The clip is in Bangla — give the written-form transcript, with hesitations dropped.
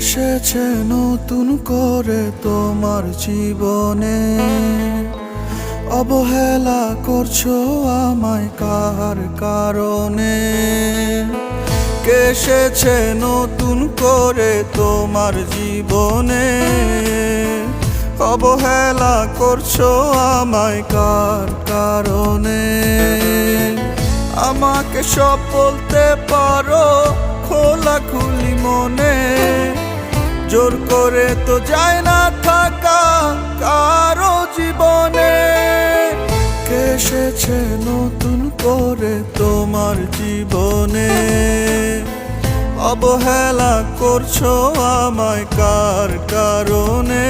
এসেছে নতুন করে তোমার জীবনে, অবহেলা করছো আমায় কার কারণে? কে এসেছে নতুন করে তোমার জীবনে, অবহেলা করছো আমায় কার কারণে? আমাকে সব বলতে পারো খোলাখুলি মনে, জোর করে তো যায় না থাকা কারো জীবনে। কে এসেছে নতুন করে তোমার জীবনে, অবহেলা করছো আমায় কার কারণে?